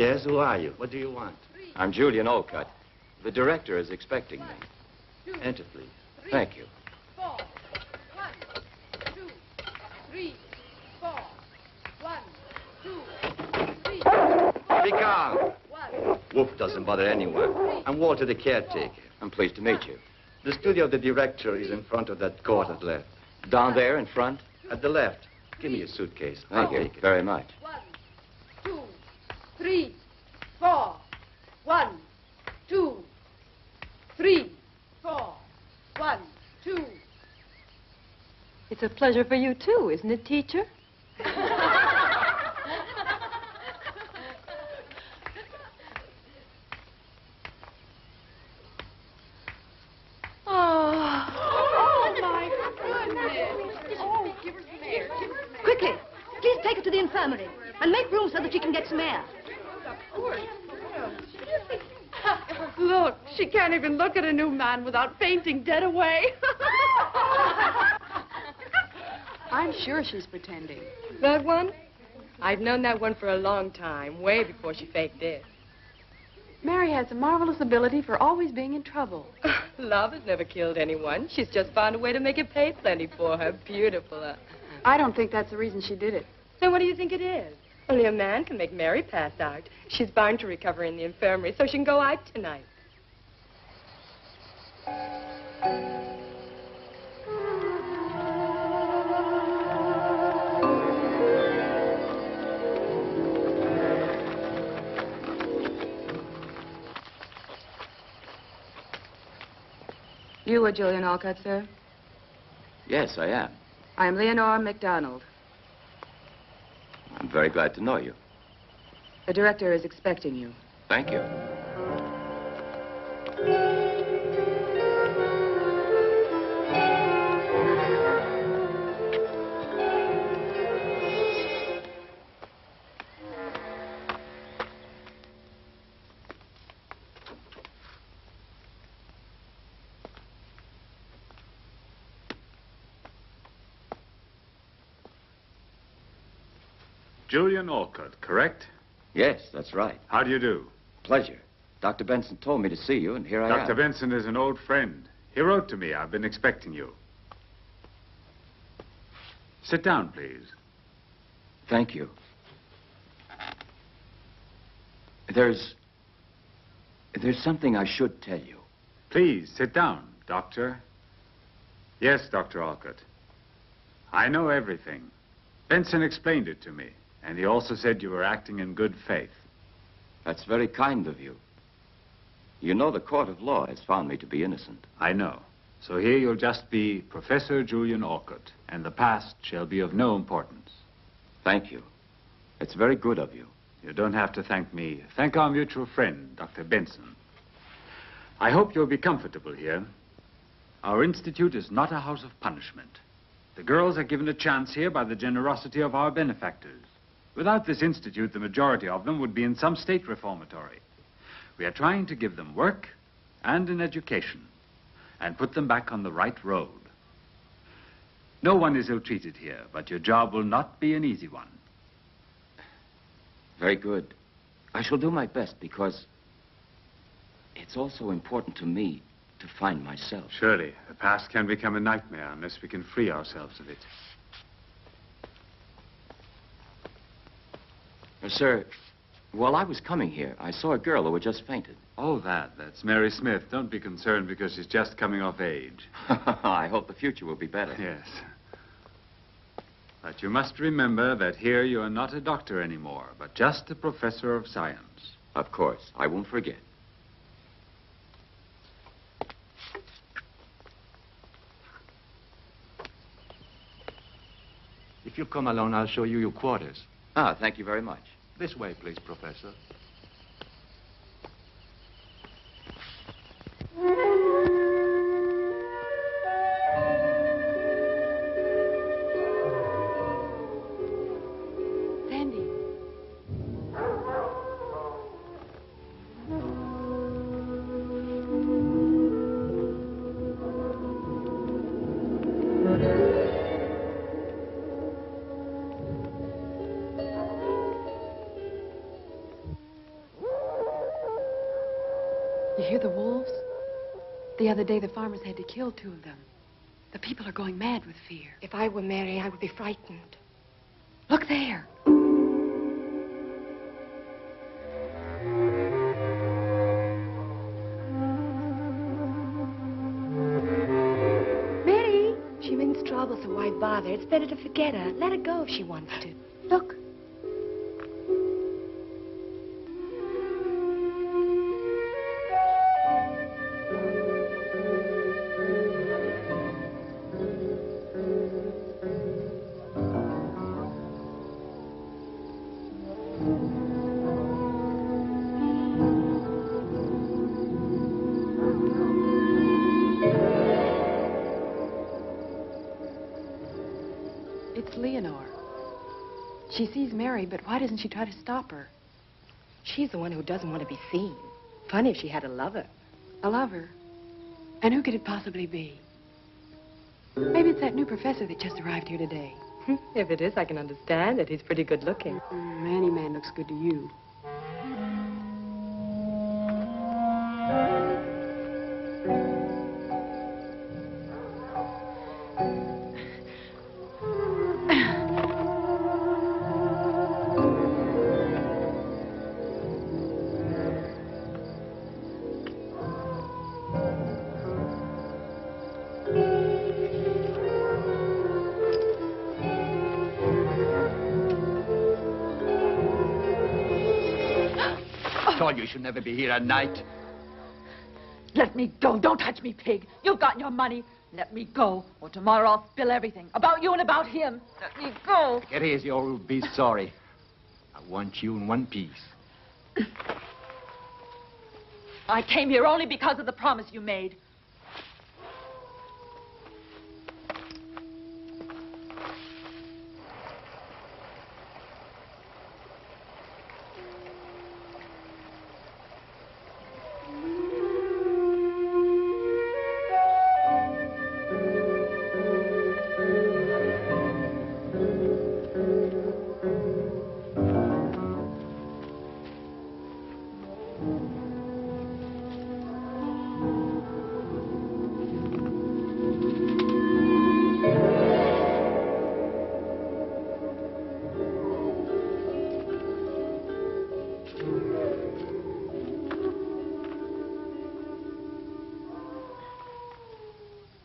Yes, who are you? What do you want? I'm Julian Olcott. The director is expecting me. Enter, please. Thank you. 4. 1, 2, 3, 4. 1, 2, 3, 4. Be calm. 1. Wolf doesn't bother anyone. I'm Walter, the caretaker. I'm pleased to meet you. The studio of the director is in front of that court at the left. Down there in front? At the left. Give me your suitcase. Thank I'll you take it. very much. 1, 2, 3, 4. 1, 2, 3, 4. 1, 2. It's a pleasure for you, too, isn't it, teacher? Quickly, please take her to the infirmary and make room so that she can get some air. Look, she can't even look at a new man without fainting dead away. I'm sure she's pretending. That one? I've known that one for a long time, way before she faked it. Mary has a marvelous ability for always being in trouble. Love has never killed anyone. She's just found a way to make it pay plenty for her. Beautiful. I don't think that's the reason she did it. Then what do you think it is? Only a man can make Mary pass out. She's bound to recover in the infirmary so she can go out tonight. You are Julian Olcott, sir? Yes, I am. I'm Leonore MacDonald. I'm very glad to know you. The director is expecting you. Thank you. Julian Olcott, correct? Yes, that's right. How do you do? Pleasure. Dr. Benson told me to see you, and here I am. Dr. Benson is an old friend. He wrote to me. I've been expecting you. Sit down, please. Thank you. There's something I should tell you. Please, sit down, Doctor. Yes, Dr. Olcott. I know everything. Benson explained it to me, and he also said you were acting in good faith. That's very kind of you. You know the court of law has found me to be innocent. I know. So here you'll just be Professor Julian Olcott, and the past shall be of no importance. Thank you. It's very good of you. You don't have to thank me. Thank our mutual friend, Dr. Benson. I hope you'll be comfortable here. Our institute is not a house of punishment. The girls are given a chance here by the generosity of our benefactors. Without this institute, the majority of them would be in some state reformatory. We are trying to give them work and an education and put them back on the right road. No one is ill-treated here, but your job will not be an easy one. Very good. I shall do my best because it's also important to me to find myself. Surely, the past can become a nightmare unless we can free ourselves of it. Sir, while I was coming here, I saw a girl who had just fainted. Oh, that's Mary Smith. Don't be concerned because she's just coming of age. I hope the future will be better. Yes. But you must remember that here you are not a doctor anymore, but just a professor of science. Of course. I won't forget. If you come along, I'll show you your quarters. Ah, thank you very much. This way, please, Professor. Sandy. You hear the wolves? The other day, the farmers had to kill 2 of them. The people are going mad with fear. If I were Mary, I would be frightened. Look there. Mary! She means trouble, so why bother? It's better to forget her. Let her go if she wants to. Look. It's Leonore. She sees Mary, but why doesn't she try to stop her? She's the one who doesn't want to be seen. Funny if she had a lover. A lover? And who could it possibly be? Maybe it's that new professor that just arrived here today. If it is, I can understand it. He's pretty good looking. Any man looks good to you. You should never be here at night. Let me go. Don't touch me, pig. You've got your money. Let me go, or tomorrow I'll spill everything. About you and about him. Let me go. Get easy or you'll be sorry. I want you in one piece. I came here only because of the promise you made.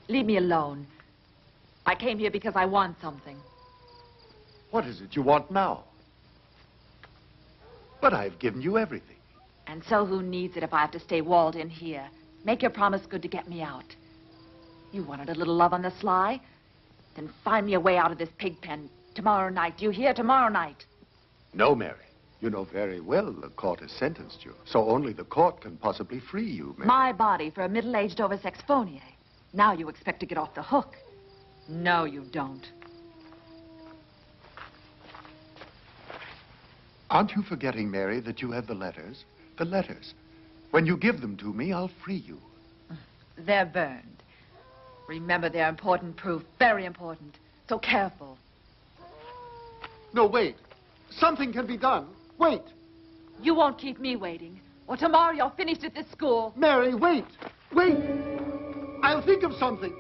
Leave me alone. I came here because I want something. What is it you want now? But I've given you everything. And so who needs it if I have to stay walled in here? Make your promise good to get me out. You wanted a little love on the sly? Then find me a way out of this pig pen tomorrow night. Do you hear? Tomorrow night. No, Mary. You know very well the court has sentenced you, so only the court can possibly free you, Mary. My body for a middle-aged oversex phonier. Now you expect to get off the hook. No, you don't. Aren't you forgetting, Mary, that you have the letters? The letters. When you give them to me, I'll free you. They're burned. Remember, they're important proof. Very important. So careful. No, wait. Something can be done. Wait. You won't keep me waiting. Or tomorrow you're finished at this school. Mary, wait. Wait. I'll think of something.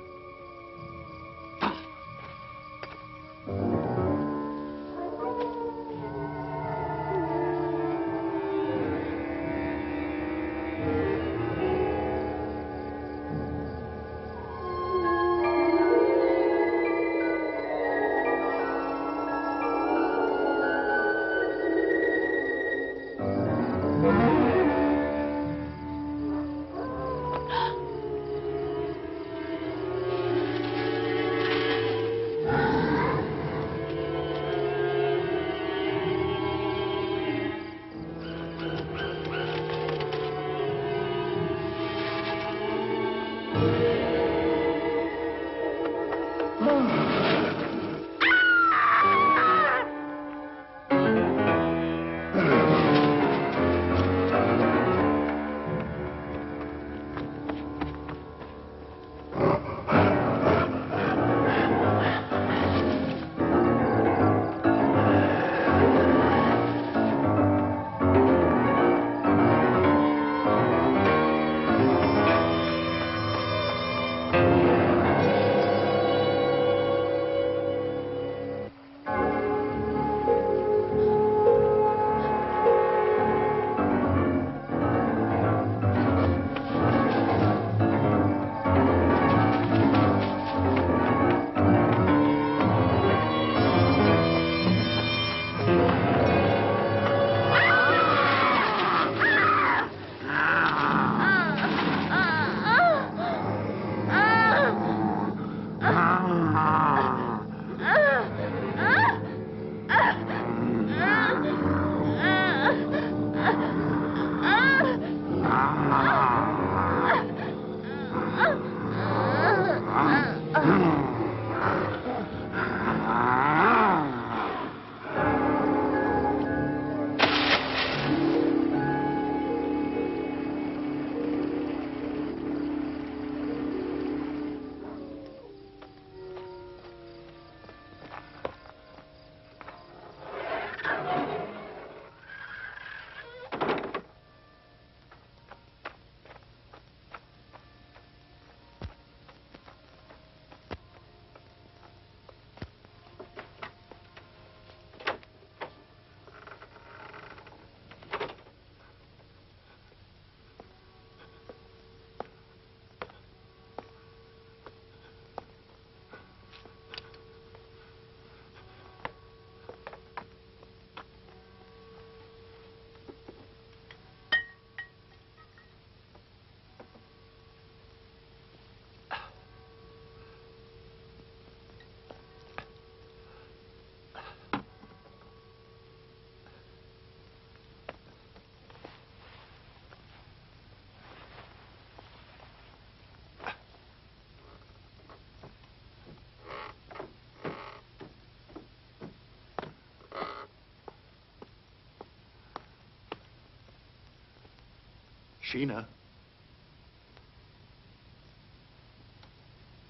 Sheena.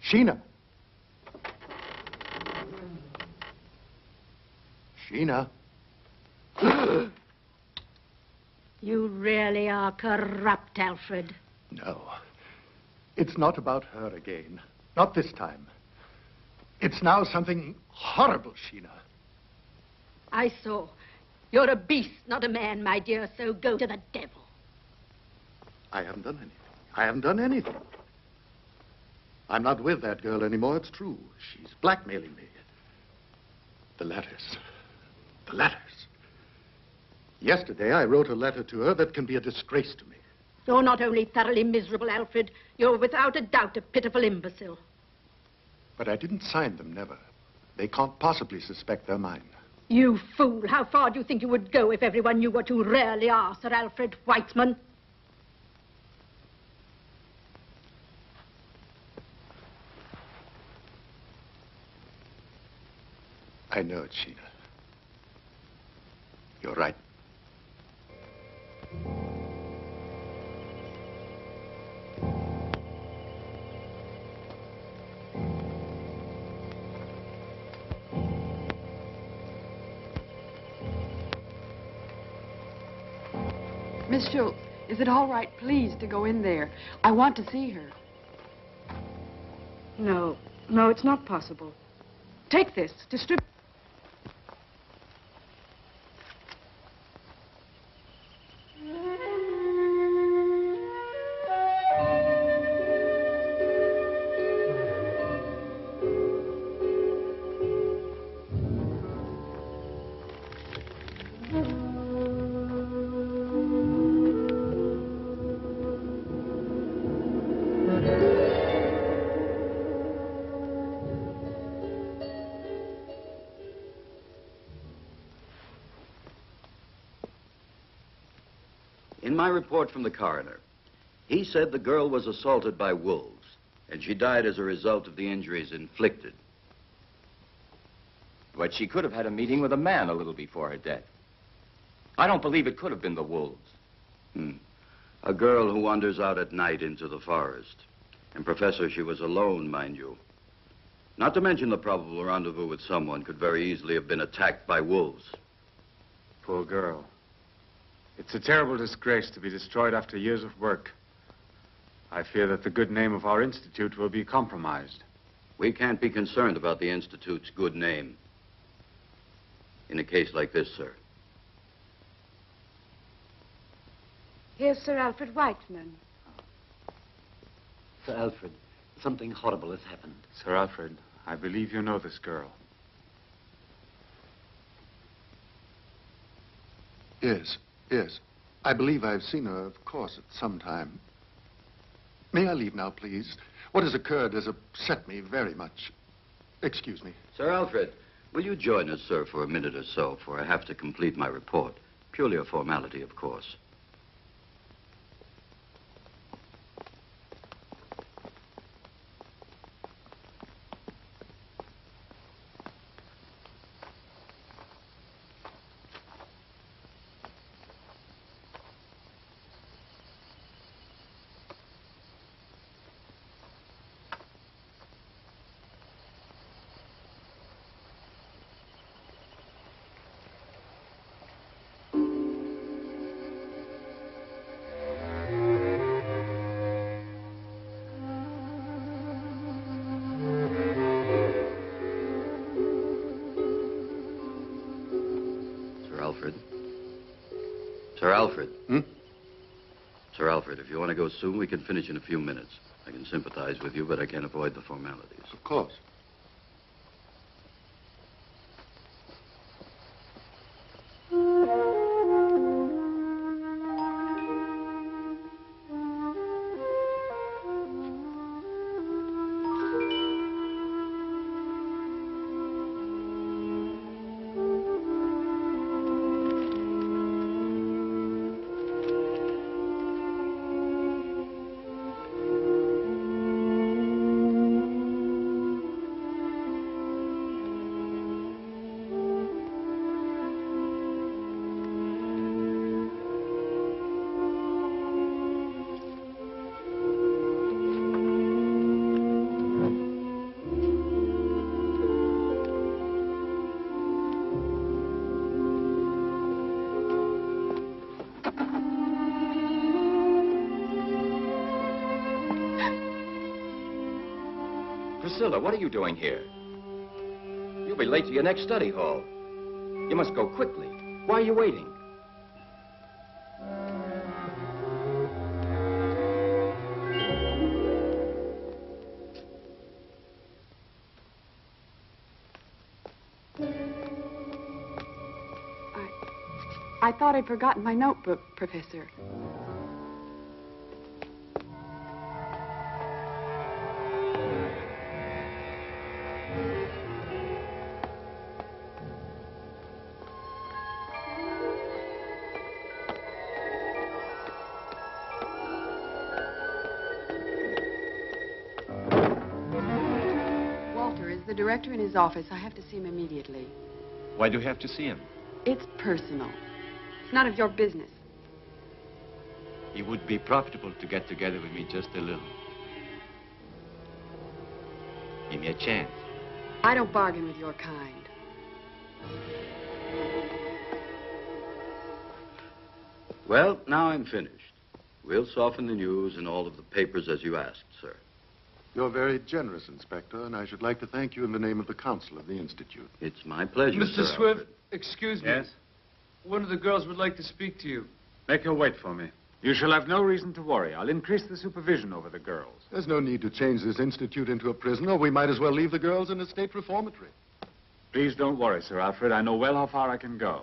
Sheena. Sheena. You really are corrupt, Alfred. No. It's not about her again. Not this time. It's now something horrible, Sheena. I saw. You're a beast, not a man, my dear, so go to the devil. I haven't done anything. I haven't done anything. I'm not with that girl anymore, it's true. She's blackmailing me. The letters. The letters. Yesterday, I wrote a letter to her that can be a disgrace to me. You're not only thoroughly miserable, Alfred, you're without a doubt a pitiful imbecile. But I didn't sign them, never. They can't possibly suspect they're mine. You fool! How far do you think you would go if everyone knew what you really are, Sir Alfred Weitzman? I know it, Sheena. You're right. Miss Schultz, is it all right, please, to go in there? I want to see her. No, it's not possible. Take this, distribute. In my report from the coroner, he said the girl was assaulted by wolves, and she died as a result of the injuries inflicted. But she could have had a meeting with a man a little before her death. I don't believe it could have been the wolves. A girl who wanders out at night into the forest. And, Professor, she was alone, mind you. Not to mention the probable rendezvous with someone could very easily have been attacked by wolves. Poor girl. It's a terrible disgrace to be destroyed after years of work. I fear that the good name of our institute will be compromised. We can't be concerned about the Institute's good name in a case like this, sir. Here's Sir Alfred Weitzman. Sir Alfred, something horrible has happened. Sir Alfred, I believe you know this girl. Yes. Yes. I believe I've seen her, of course, at some time. May I leave now, please? What has occurred has upset me very much. Excuse me. Sir Alfred, will you join us, sir, for a minute or so, for I have to complete my report. Purely a formality, of course. Sir Alfred. Sir Alfred, if you want to go soon, we can finish in a few minutes. I can sympathize with you, but I can't avoid the formalities. Of course. Priscilla, what are you doing here? You'll be late to your next study hall. You must go quickly. Why are you waiting? I thought I'd forgotten my notebook, Professor. Walter is the director in his office. I have to see him immediately. Why do you have to see him? It's personal. It's none of your business. It would be profitable to get together with me just a little. Give me a chance. I don't bargain with your kind. Well, now I'm finished. We'll soften the news in all of the papers as you asked, sir. You're very generous, Inspector, and I should like to thank you in the name of the Council of the Institute. It's my pleasure, Mr. Sir Swift, Alfred. excuse me. Yes? One of the girls would like to speak to you. Make her wait for me. You shall have no reason to worry. I'll increase the supervision over the girls. There's no need to change this institute into a prison, or we might as well leave the girls in a state reformatory. Please don't worry, Sir Alfred. I know well how far I can go.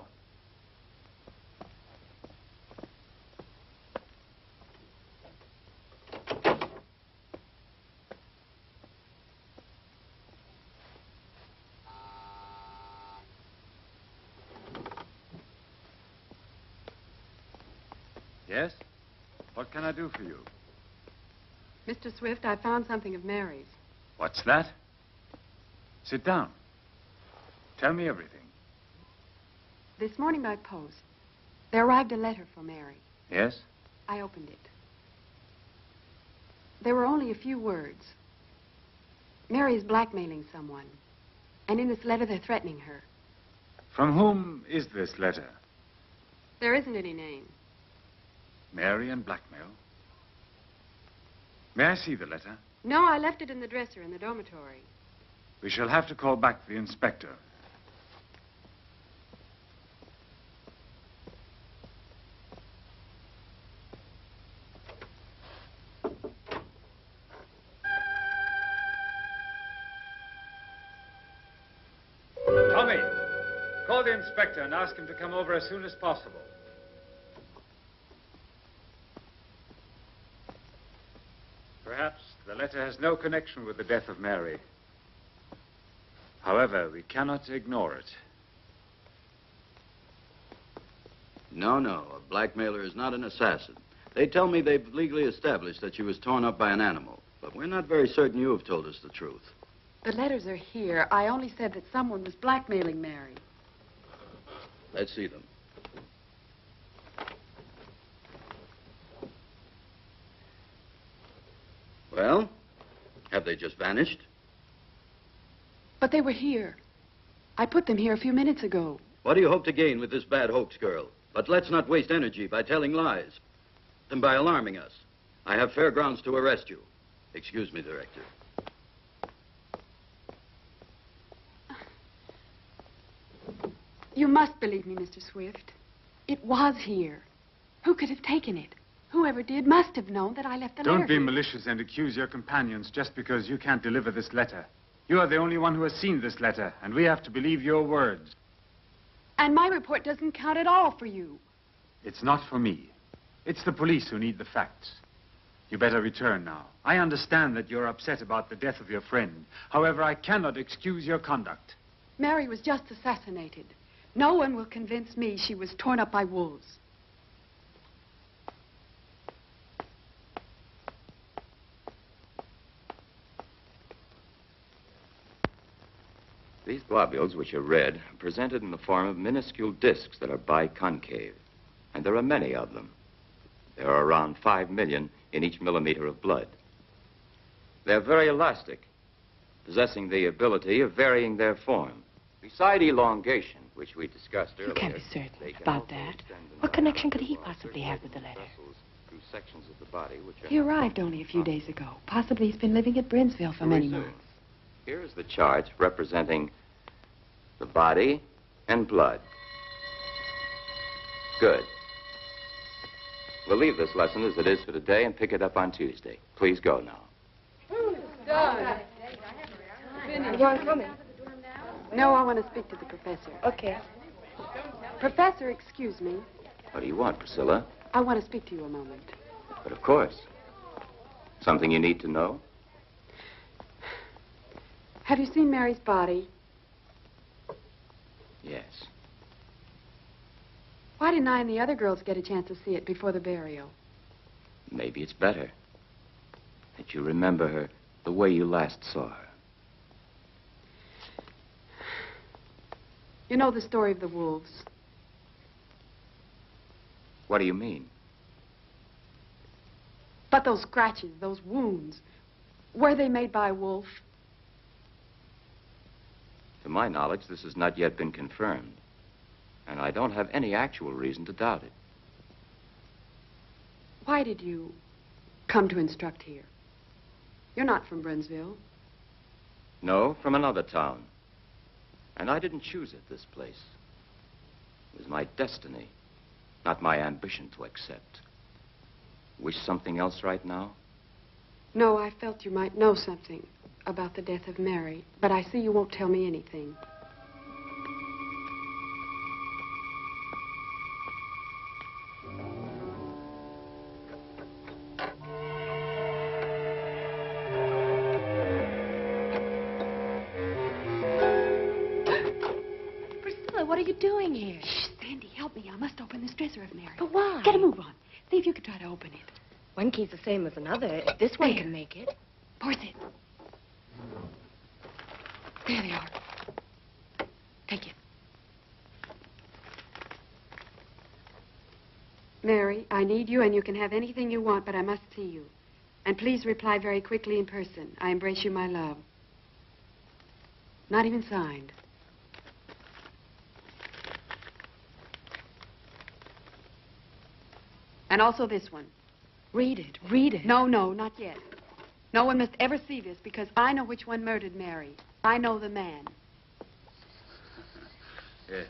Yes? What can I do for you? Mr. Swift, I found something of Mary's. What's that? Sit down. Tell me everything. This morning by post, there arrived a letter for Mary. Yes? I opened it. There were only a few words. Mary is blackmailing someone. And in this letter, they're threatening her. From whom is this letter? There isn't any name. Mary and blackmail. May I see the letter? No, I left it in the dresser in the dormitory. We shall have to call back the inspector. Tommy, call the inspector and ask him to come over as soon as possible. Perhaps the letter has no connection with the death of Mary. However, we cannot ignore it. No, a blackmailer is not an assassin. They tell me they've legally established that she was torn up by an animal, but we're not very certain you have told us the truth. The letters are here. I only said that someone was blackmailing Mary. Let's see them. Well, have they just vanished? But they were here. I put them here a few minutes ago. What do you hope to gain with this bad hoax, girl? But let's not waste energy by telling lies and by alarming us. I have fair grounds to arrest you. Excuse me, Director. You must believe me, Mr. Swift. It was here. Who could have taken it? Whoever did must have known that I left the letter. Don't be here. malicious and accuse your companions just because you can't deliver this letter. You are the only one who has seen this letter, and we have to believe your words. And my report doesn't count at all for you. It's not for me. It's the police who need the facts. You better return now. I understand that you're upset about the death of your friend. However, I cannot excuse your conduct. Mary was just assassinated. No one will convince me she was torn up by wolves. These globules, which are red, are presented in the form of minuscule discs that are biconcave. And there are many of them. There are around 5 million in each millimeter of blood. They're very elastic, possessing the ability of varying their form. Beside elongation, which we discussed earlier... You can't be certain about that. What connection could he possibly have with the letter? Through sections of the body which are... He arrived only a few days ago. Possibly he's been living at Brinsville for many months. Here is the chart representing the body and blood. Good. We'll leave this lesson as it is for today and pick it up on Tuesday. Please go now. You aren't coming? No, I want to speak to the professor. Okay. Professor, excuse me. What do you want, Priscilla? I want to speak to you a moment. But of course. Something you need to know? Have you seen Mary's body? Yes. Why didn't I and the other girls get a chance to see it before the burial? Maybe it's better that you remember her the way you last saw her. You know the story of the wolves. What do you mean? But those scratches, those wounds, were they made by a wolf? To my knowledge, this has not yet been confirmed. And I don't have any actual reason to doubt it. Why did you come to instruct here? You're not from Brinsville. No, from another town. And I didn't choose it, this place. It was my destiny, not my ambition to accept. Wish something else right now? No, I felt you might know something about the death of Mary, but I see you won't tell me anything. What are you doing here? Shh, Sandy, help me. I must open this dresser of Mary. But why? Get a move on. See if you can try to open it. One key's the same as another. If this one There. can make it. Force it. There they are. Take it. Mary, I need you, and you can have anything you want, but I must see you. And please reply very quickly in person. I embrace you, my love. Not even signed. And also this one. Read it. Read it. No, no, not yet. No one must ever see this because I know which one murdered Mary. I know the man. Yes.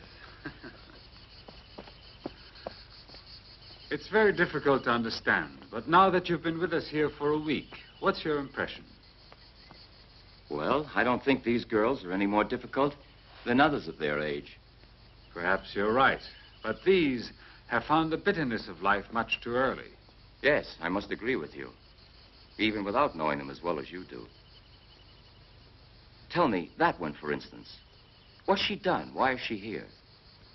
It's very difficult to understand, but now that you've been with us here for a week, what's your impression? Well, I don't think these girls are any more difficult than others of their age. Perhaps you're right, but these have found the bitterness of life much too early. Yes, I must agree with you, even without knowing them as well as you do. Tell me, that one, for instance. What's she done? Why is she here?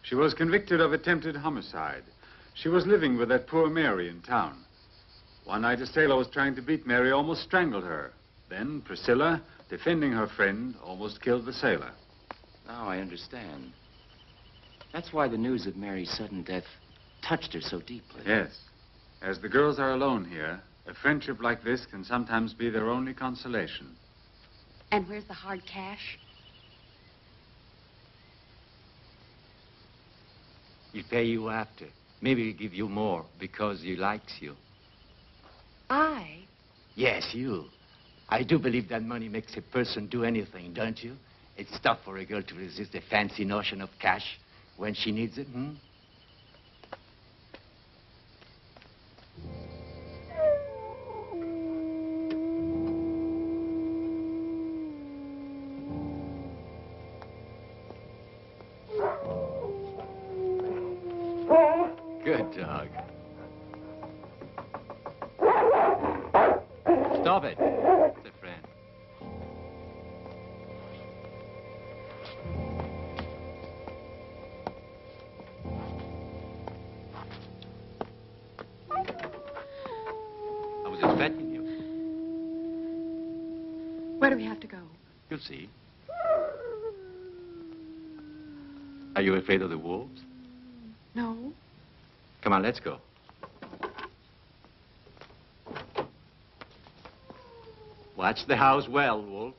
She was convicted of attempted homicide. She was living with that poor Mary in town. One night, a sailor was trying to beat Mary, almost strangled her. Then Priscilla, defending her friend, almost killed the sailor. Now I understand. That's why the news of Mary's sudden death touched her so deeply. Yes. As the girls are alone here, a friendship like this can sometimes be their only consolation. And where's the hard cash? He'll pay you after. Maybe he'll give you more because he likes you. I? Yes, you. I do believe that money makes a person do anything, don't you? It's tough for a girl to resist the fancy notion of cash when she needs it, hmm? Good dog. Stop it. It's a friend. I was expecting you. Where do we have to go? You'll see. Are you afraid of the wolves? No. Come on, let's go. Watch the house well, Wolf.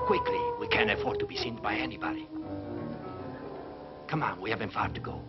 Quickly, we can't afford to be seen by anybody. Come on, we haven't far to go.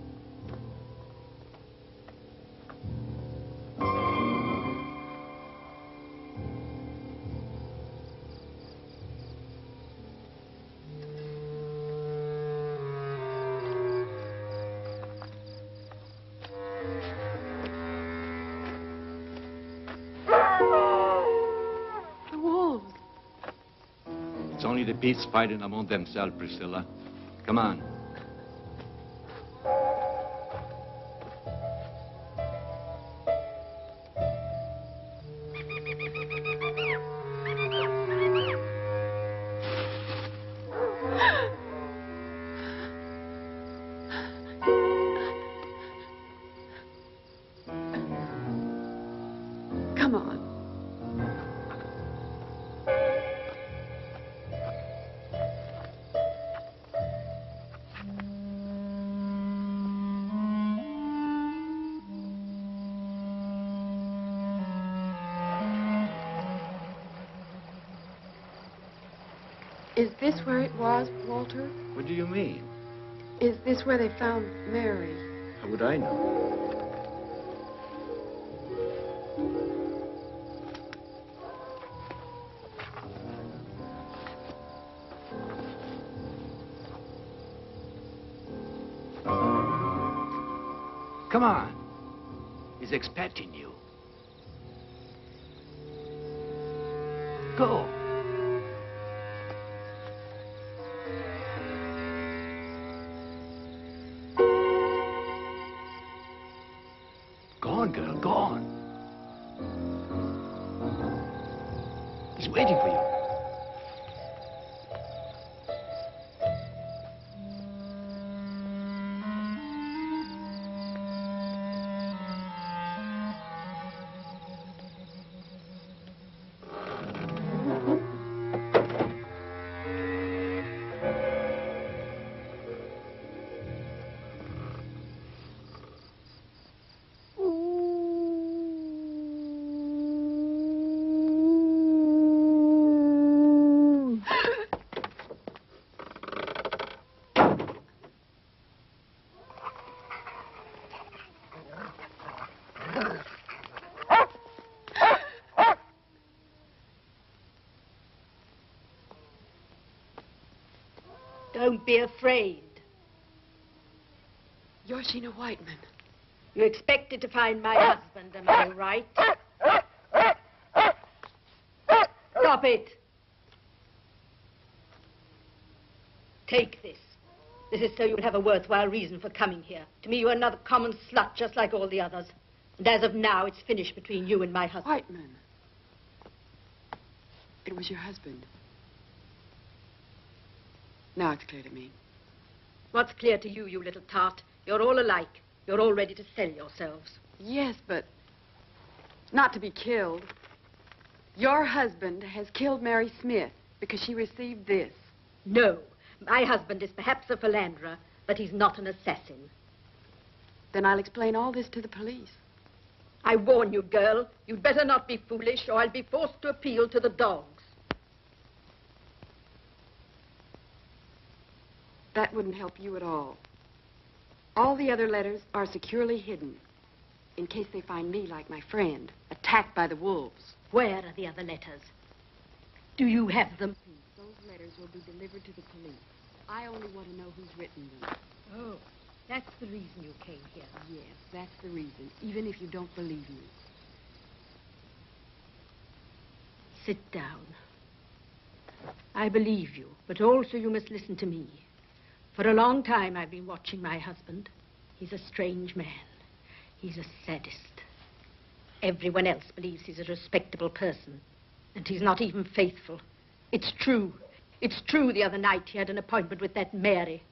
It's only the beasts fighting among themselves, Priscilla. Come on. Come on. Is this where it was, Walter? What do you mean? Is this where they found Mary? How would I know? Come on. He's expecting you. Go. Go on, girl, go on. He's waiting for you. Don't be afraid. You're Sheena Whiteman. You expected to find my husband, am I right? Stop it. Take this. This is so you would have a worthwhile reason for coming here. To me, you're another common slut, just like all the others. And as of now, it's finished between you and my husband. Whiteman. It was your husband. Now it's clear to me. What's clear to you, you little tart? You're all alike. You're all ready to sell yourselves. Yes, but not to be killed. Your husband has killed Mary Smith because she received this. No. My husband is perhaps a philanderer, but he's not an assassin. Then I'll explain all this to the police. I warn you, girl, you'd better not be foolish, or I'll be forced to appeal to the dogs. That wouldn't help you at all. All the other letters are securely hidden, in case they find me like my friend, attacked by the wolves. Where are the other letters? Do you have them? Those letters will be delivered to the police. I only want to know who's written them. Oh, that's the reason you came here. Yes, that's the reason, even if you don't believe me. Sit down. I believe you, but also you must listen to me. For a long time, I've been watching my husband. He's a strange man. He's a sadist. Everyone else believes he's a respectable person, and he's not even faithful. It's true. It's true the other night he had an appointment with that Mary.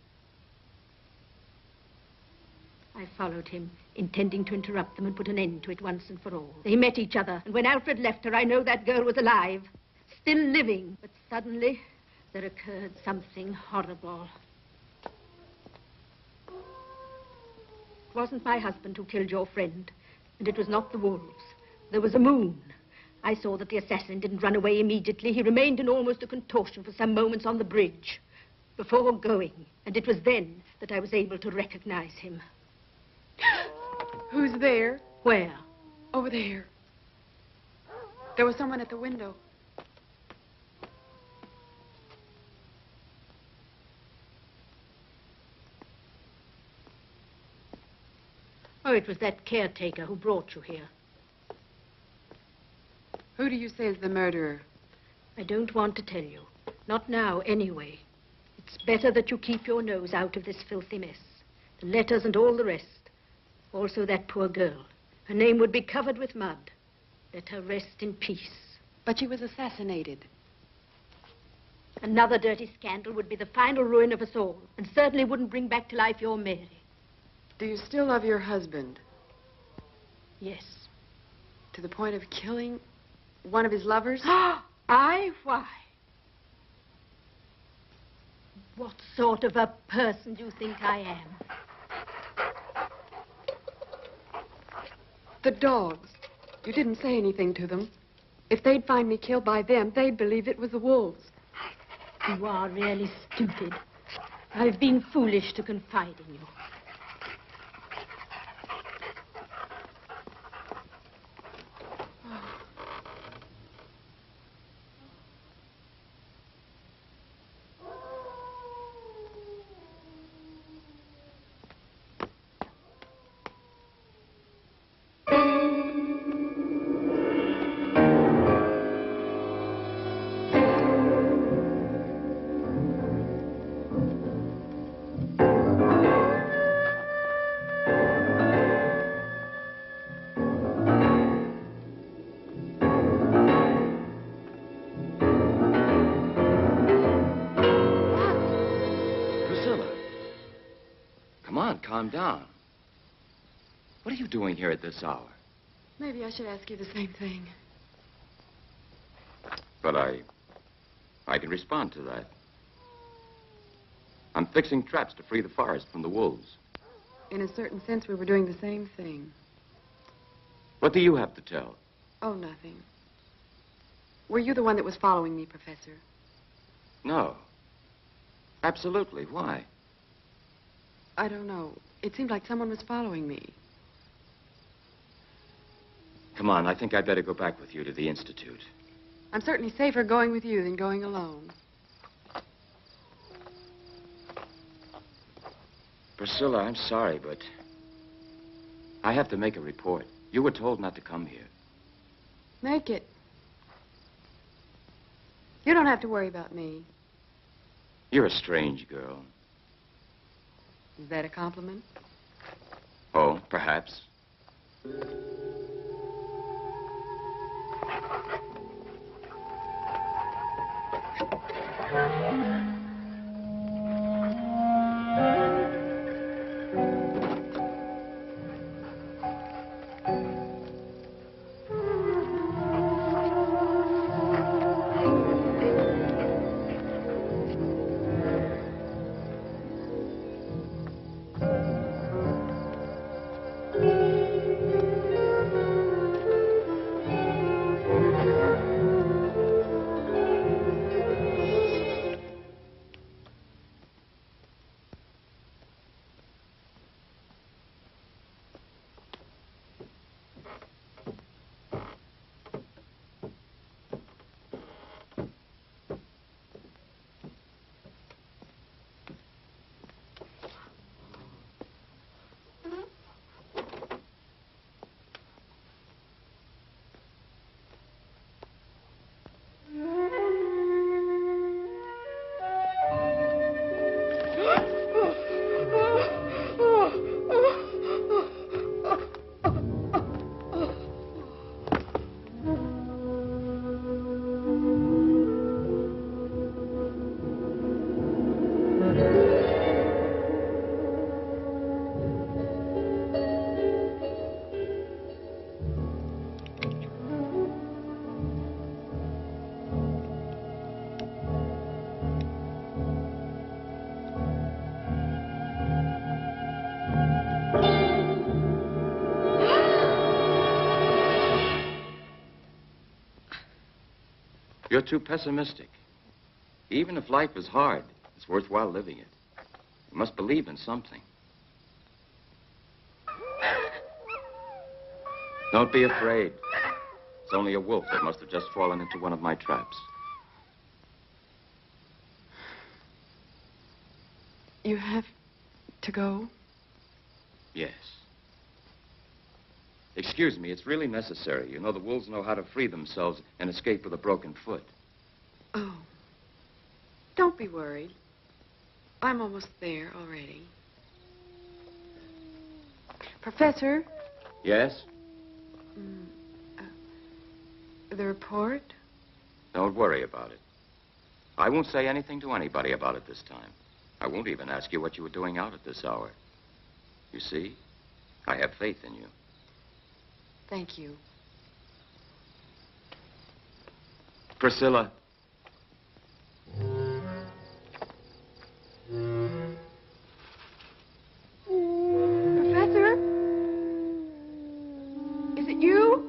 I followed him, intending to interrupt them and put an end to it once and for all. They met each other, and when Alfred left her, I know that girl was alive, still living. But suddenly, there occurred something horrible. It wasn't my husband who killed your friend, and it was not the wolves. There was a moon. I saw that the assassin didn't run away immediately. He remained in almost a contortion for some moments on the bridge before going, and it was then that I was able to recognize him. Who's there? Where? Over there. There was someone at the window. Oh, it was that caretaker who brought you here. Who do you say is the murderer? I don't want to tell you. Not now, anyway. It's better that you keep your nose out of this filthy mess. The letters and all the rest. Also that poor girl. Her name would be covered with mud. Let her rest in peace. But she was assassinated. Another dirty scandal would be the final ruin of us all, and certainly wouldn't bring back to life your Mary. Do you still love your husband? Yes. To the point of killing one of his lovers? I? Why? What sort of a person do you think I am? The dogs. You didn't say anything to them. If they'd find me killed by them, they'd believe it was the wolves. You are really stupid. I've been foolish to confide in you. Calm down. What are you doing here at this hour? Maybe I should ask you the same thing. But I can respond to that. I'm fixing traps to free the forest from the wolves. In a certain sense, we were doing the same thing. What do you have to tell? Oh, nothing. Were you the one that was following me, Professor? No. Absolutely. Why? I don't know. It seemed like someone was following me. Come on, I think I'd better go back with you to the Institute. I'm certainly safer going with you than going alone. Priscilla, I'm sorry, but I have to make a report. You were told not to come here. Make it. You don't have to worry about me. You're a strange girl. Is that a compliment? Oh, perhaps. You're too pessimistic. Even if life is hard, it's worthwhile living it. You must believe in something. Don't be afraid. It's only a wolf that must have just fallen into one of my traps. You have to go? Yes. Excuse me, it's really necessary. You know, the wolves know how to free themselves and escape with a broken foot. Oh. Don't be worried. I'm almost there already. Professor? Yes? The report? Don't worry about it. I won't say anything to anybody about it this time. I won't even ask you what you were doing out at this hour. You see, I have faith in you. Thank you. Priscilla. Professor? Is it you?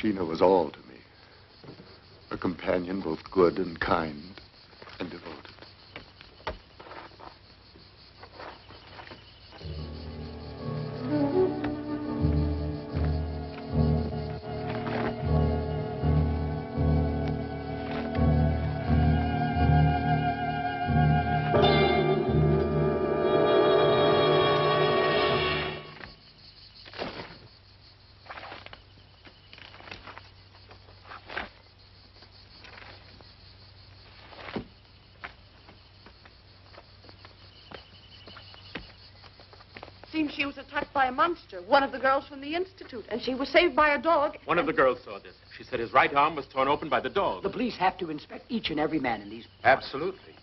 Sheena was all to me. A companion both good and kind and devoted. Seems she was attacked by a monster, one of the girls from the Institute, and she was saved by a dog. One of the girls saw this. She said his right arm was torn open by the dog. The police have to inspect each and every man in these... Absolutely.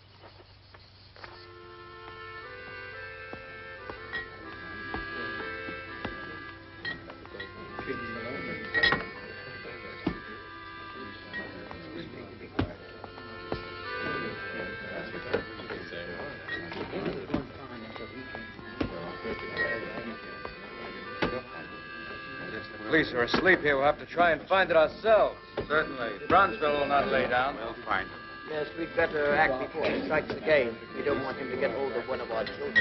Police are asleep here. We'll have to try and find it ourselves. Certainly. Brownsville will not lay down. We'll find him. Yes, we'd better act before he strikes again. We don't want him to get hold of one of our children.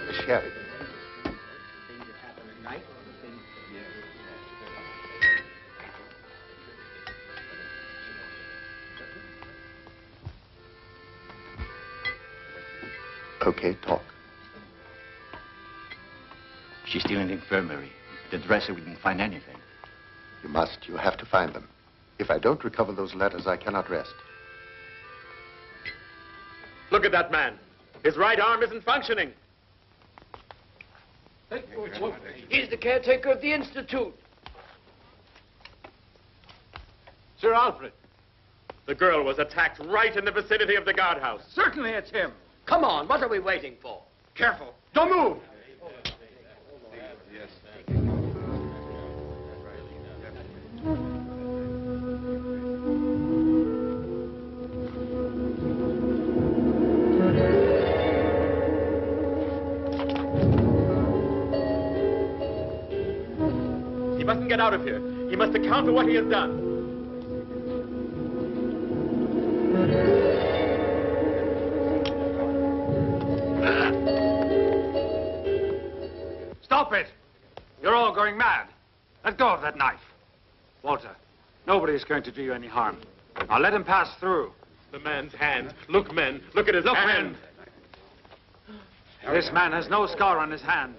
The sheriff. Okay, talk. She's still in the infirmary. The dresser didn't find anything. You must. You have to find them. If I don't recover those letters, I cannot rest. Look at that man. His right arm isn't functioning. He's the caretaker of the Institute. Sir Alfred. The girl was attacked right in the vicinity of the guardhouse. Certainly it's him. Come on, what are we waiting for? Careful. Don't move. get out of here. He must account for what he has done. Stop it! You're all going mad. Let go of that knife. Walter, nobody's going to do you any harm. Now let him pass through. The man's hand. Look, men. Look at his hand. This man has no scar on his hand.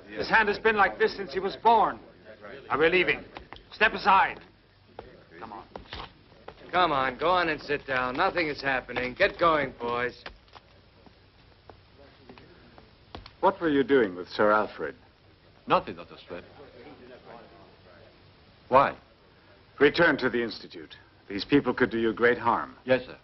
His hand has been like this since he was born. Now we're leaving. Step aside. Come on. Come on, go on and sit down. Nothing is happening. Get going, boys. What were you doing with Sir Alfred? Nothing, Dr. Stratton. Why? Return to the Institute. These people could do you great harm. Yes, sir.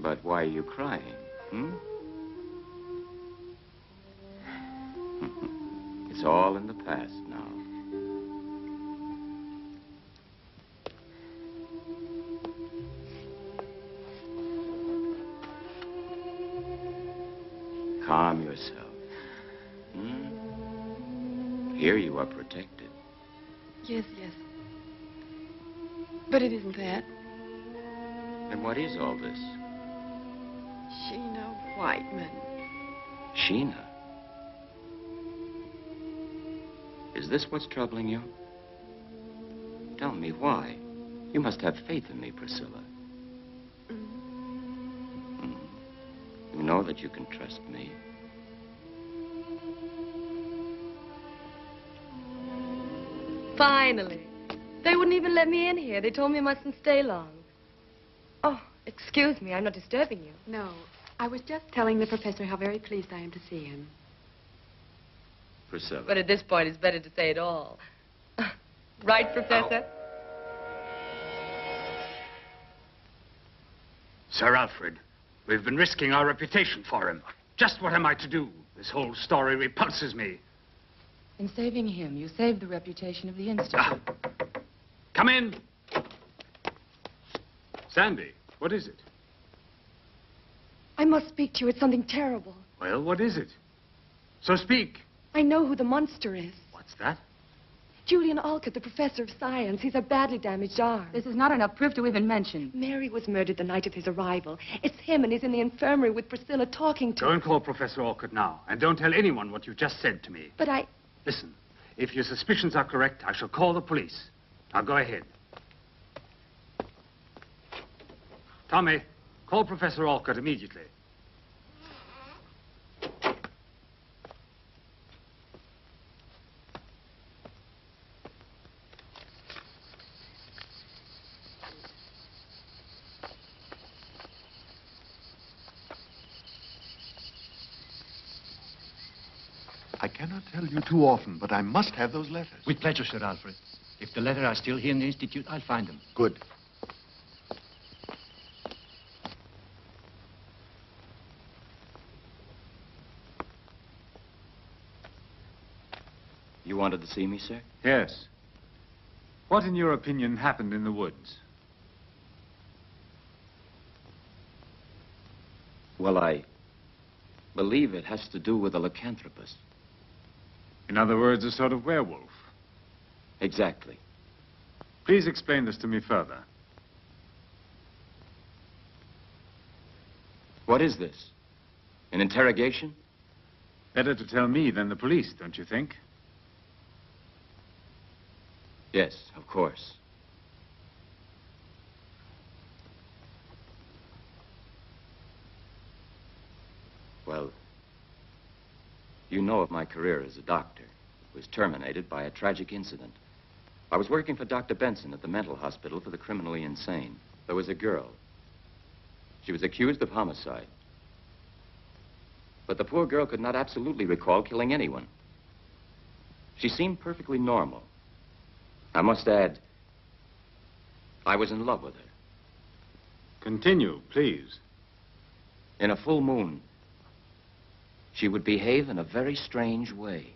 But why are you crying, hmm? It's all in the past now. Calm yourself. Here you are protected. Yes, yes. But it isn't that. And what is all this? Sheena Whiteman. Sheena? Is this what's troubling you? Tell me why. You must have faith in me, Priscilla. You know that you can trust me. Finally. They wouldn't even let me in here. They told me I mustn't stay long. Oh, excuse me. I'm not disturbing you. No, I was just telling the professor how very pleased I am to see him. Priscilla. But at this point, it's better to say it all. Right, Professor? Sir Alfred, we've been risking our reputation for him. Just what am I to do? This whole story repulses me. In saving him, you saved the reputation of the Institute. Come in. Sandy, what is it? I must speak to you. It's something terrible. Well, what is it? So speak. I know who the monster is. What's that? Julian Alcott, the professor of science. He's a badly damaged arm. This is not enough proof to even mention. Mary was murdered the night of his arrival. It's him, and he's in the infirmary with Priscilla talking to Go and call Professor Alcott now, and don't tell anyone what you've just said to me. But I... Listen, if your suspicions are correct, I shall call the police. Now go ahead. Tommy, call Professor Alcott immediately. I cannot tell you too often, but I must have those letters. With pleasure, Sir Alfred. If the letters are still here in the Institute, I'll find them. Good. You wanted to see me, sir? Yes. What, in your opinion, happened in the woods? Well, I believe it has to do with a lycanthropist. In other words, a sort of werewolf. Exactly. Please explain this to me further. What is this? An interrogation? Better to tell me than the police, don't you think? Yes, of course. Well, you know of my career as a doctor. It was terminated by a tragic incident. I was working for Dr. Benson at the mental hospital for the criminally insane. There was a girl. She was accused of homicide. But the poor girl could not absolutely recall killing anyone. She seemed perfectly normal. I must add, I was in love with her. Continue, please. In a full moon, she would behave in a very strange way.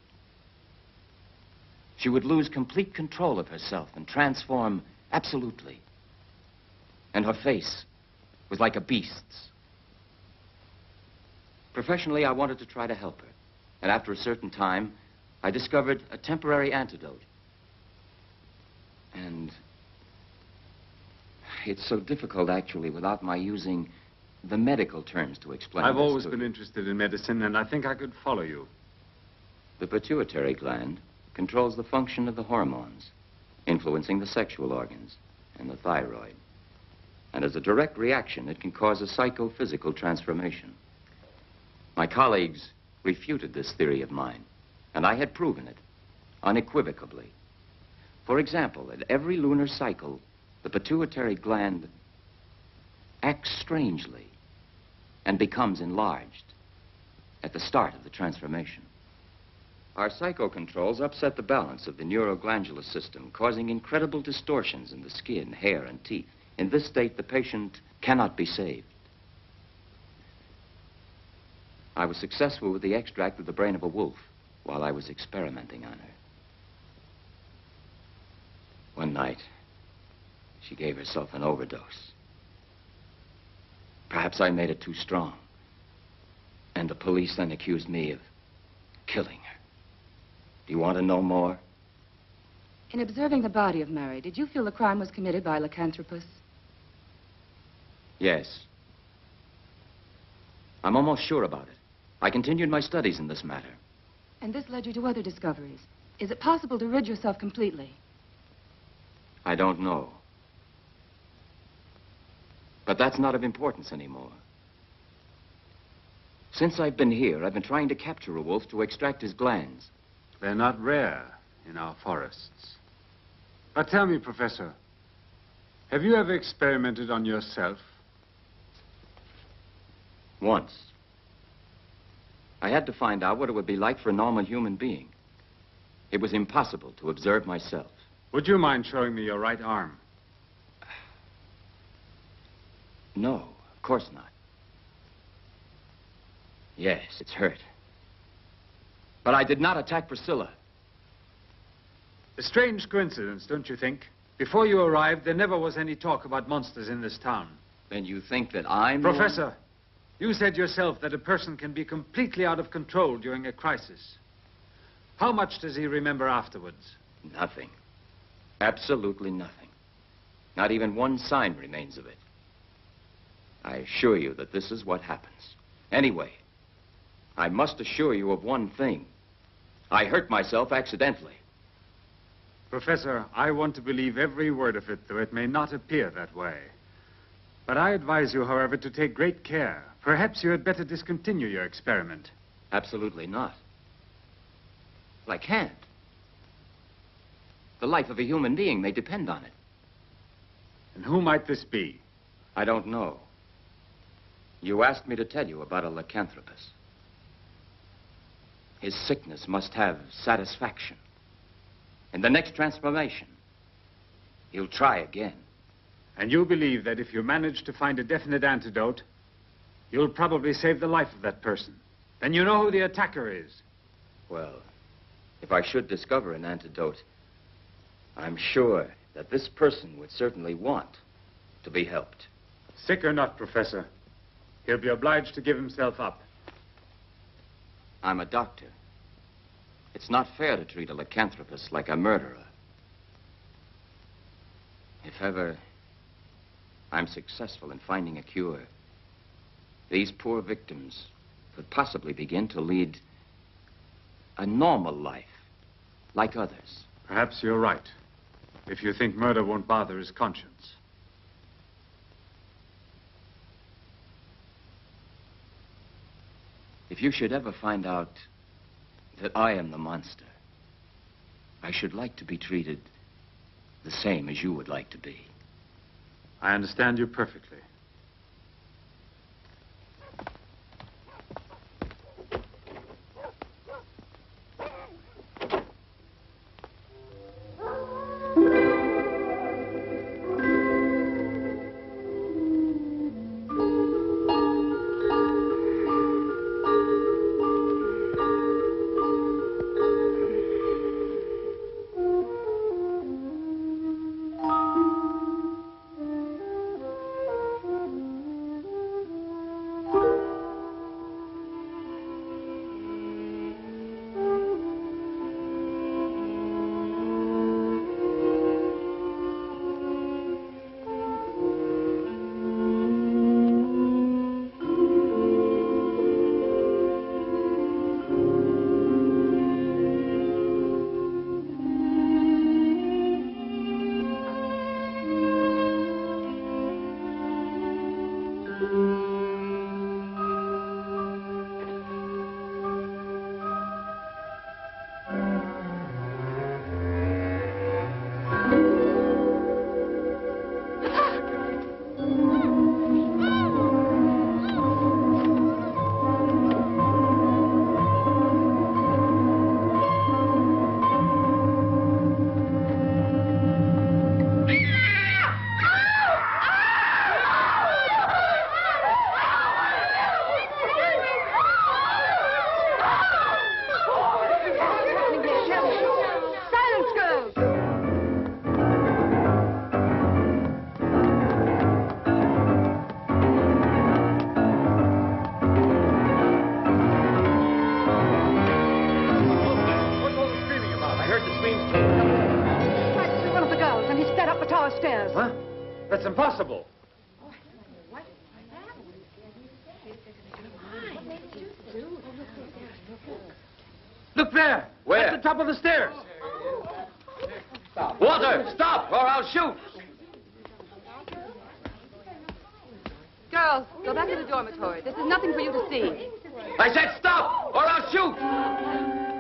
She would lose complete control of herself and transform absolutely. And her face was like a beast's. Professionally, I wanted to try to help her. And after a certain time, I discovered a temporary antidote. And it's so difficult, actually, without my using the medical terms to explain. I've this always to been you. interested in medicine, and I think I could follow you. The pituitary gland controls the function of the hormones, influencing the sexual organs and the thyroid. And as a direct reaction, it can cause a psychophysical transformation. My colleagues refuted this theory of mine, and I had proven it unequivocally. For example, at every lunar cycle, the pituitary gland acts strangely and becomes enlarged at the start of the transformation. Our psychocontrols upset the balance of the neuroglandular system, causing incredible distortions in the skin, hair, and teeth. In this state, the patient cannot be saved. I was successful with the extract of the brain of a wolf while I was experimenting on her. One night, she gave herself an overdose. Perhaps I made it too strong. And the police then accused me of killing her. Do you want to know more? In observing the body of Mary, did you feel the crime was committed by a lycanthropus? Yes. I'm almost sure about it. I continued my studies in this matter. And this led you to other discoveries. Is it possible to rid yourself completely? I don't know. But that's not of importance anymore. Since I've been here, I've been trying to capture a wolf to extract his glands. They're not rare in our forests. But tell me, Professor, have you ever experimented on yourself? Once. I had to find out what it would be like for a normal human being. It was impossible to observe myself. Would you mind showing me your right arm? No, of course not. Yes, it's hurt. But I did not attack Priscilla. A strange coincidence, don't you think? Before you arrived, there never was any talk about monsters in this town. Then you think that I'm... Professor, you said yourself that a person can be completely out of control during a crisis. How much does he remember afterwards? Nothing. Absolutely nothing. Not even one sign remains of it. I assure you that this is what happens. Anyway, I must assure you of one thing. I hurt myself accidentally. Professor, I want to believe every word of it, though it may not appear that way. But I advise you, however, to take great care. Perhaps you had better discontinue your experiment. Absolutely not. Well, I can't. The life of a human being may depend on it. And who might this be? I don't know. You asked me to tell you about a lycanthropus. His sickness must have satisfaction. In the next transformation, he'll try again. And you believe that if you manage to find a definite antidote, you'll probably save the life of that person. Then you know who the attacker is. Well, if I should discover an antidote, I'm sure that this person would certainly want to be helped. Sick or not, Professor, he'll be obliged to give himself up. I'm a doctor. It's not fair to treat a lycanthropus like a murderer. If ever I'm successful in finding a cure, these poor victims could possibly begin to lead a normal life, like others. Perhaps you're right, if you think murder won't bother his conscience. If you should ever find out that I am the monster, I should like to be treated the same as you would like to be. I understand you perfectly. screams too. Tried to be one of the girls, and he sped up the tower stairs. Huh? That's impossible. Look there! Where? At the top of the stairs! Walter, stop, or I'll shoot! Girls, go back to the dormitory. This is nothing for you to see. I said stop, or I'll shoot!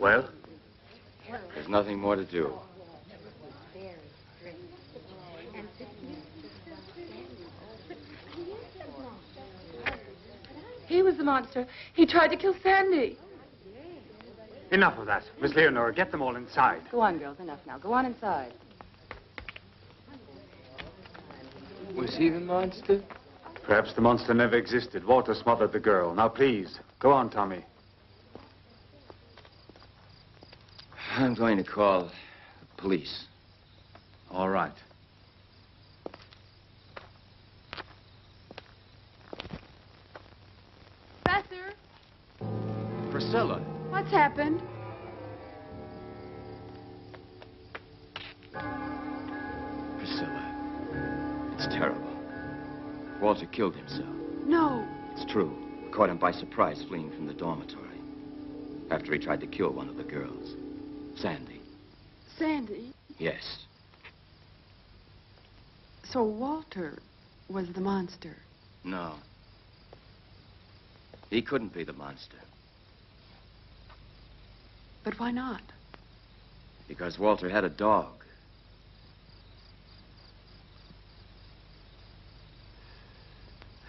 Well? There's nothing more to do. He was the monster. He tried to kill Sandy. Enough of that. Miss Leonora, get them all inside. Go on, girls. Enough now. Go on inside. Was he the monster? Perhaps the monster never existed. Walter smothered the girl. Now, please, go on, Tommy. I'm going to call the police. All right. Professor, Priscilla. what's happened? Priscilla. It's terrible. Walter killed himself. No. It's true. We caught him by surprise fleeing from the dormitory. After he tried to kill one of the girls. Sandy. Sandy? Yes. So Walter was the monster. No. He couldn't be the monster. But why not? Because Walter had a dog.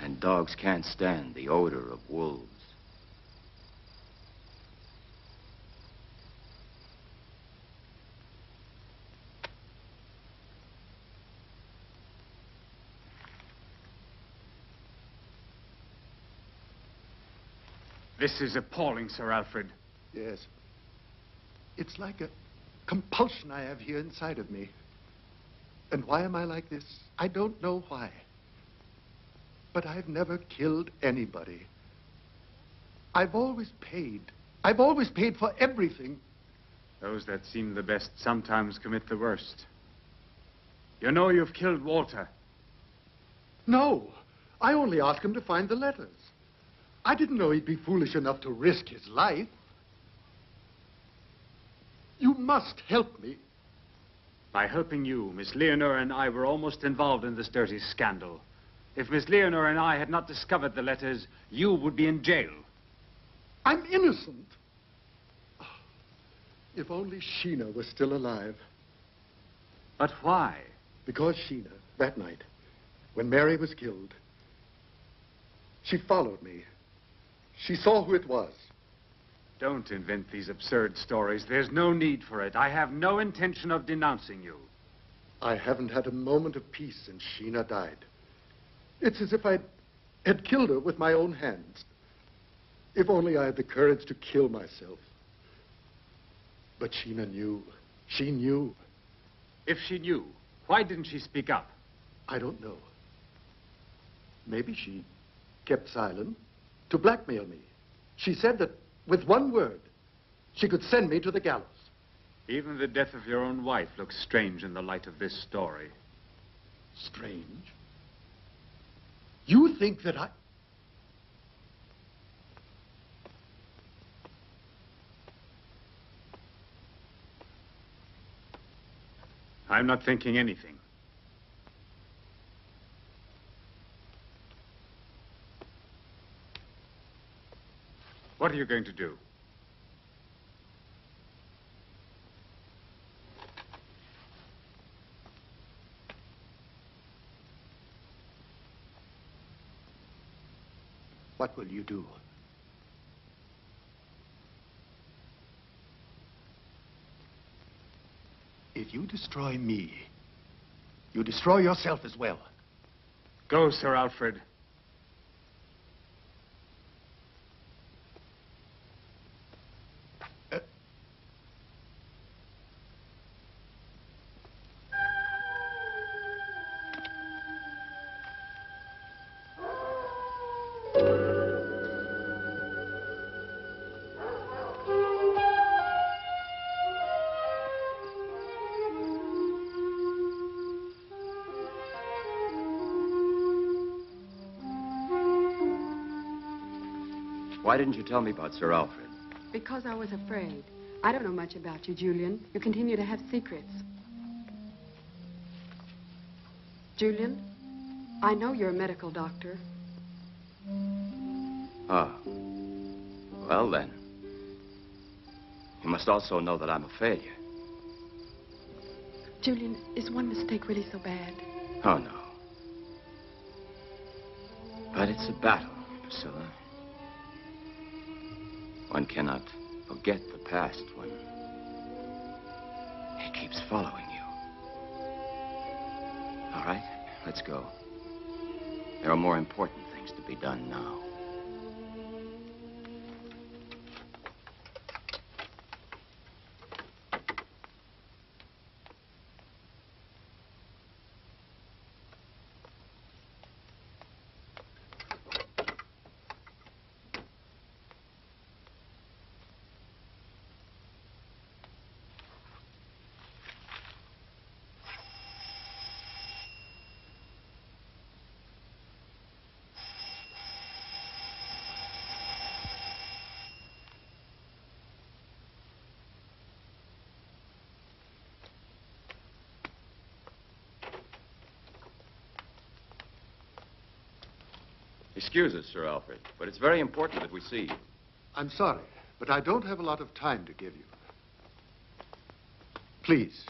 And dogs can't stand the odor of wolves. This is appalling, Sir Alfred. Yes. It's like a compulsion I have here inside of me. And why am I like this? I don't know why. But I've never killed anybody. I've always paid. I've always paid for everything. Those that seem the best sometimes commit the worst. You know you've killed Walter. No. I only asked him to find the letters. I didn't know he'd be foolish enough to risk his life. You must help me. By helping you, Miss Leonora and I were almost involved in this dirty scandal. If Miss Leonora and I had not discovered the letters, you would be in jail. I'm innocent. If only Sheena was still alive. But why? Because Sheena, that night, when Mary was killed, she followed me. She saw who it was. Don't invent these absurd stories. There's no need for it. I have no intention of denouncing you. I haven't had a moment of peace since Sheena died. It's as if I had killed her with my own hands. If only I had the courage to kill myself. But Sheena knew. She knew. If she knew, why didn't she speak up? I don't know. Maybe she kept silent to blackmail me. She said that with one word, she could send me to the gallows. Even the death of your own wife looks strange in the light of this story. Strange? You think that I... I'm not thinking anything. What are you going to do? What will you do? If you destroy me, you destroy yourself as well. Go, Sir Alfred. Why didn't you tell me about Sir Alfred? Because I was afraid. I don't know much about you, Julian. You continue to have secrets. Julian, I know you're a medical doctor. Ah. Well, then. You must also know that I'm a failure. Julian, is one mistake really so bad? Oh, no. But it's a battle, Priscilla. One cannot forget the past when it keeps following you. All right, let's go. There are more important things to be done now. Excuse us, Sir Alfred, but it's very important that we see you. I'm sorry, but I don't have a lot of time to give you. Please.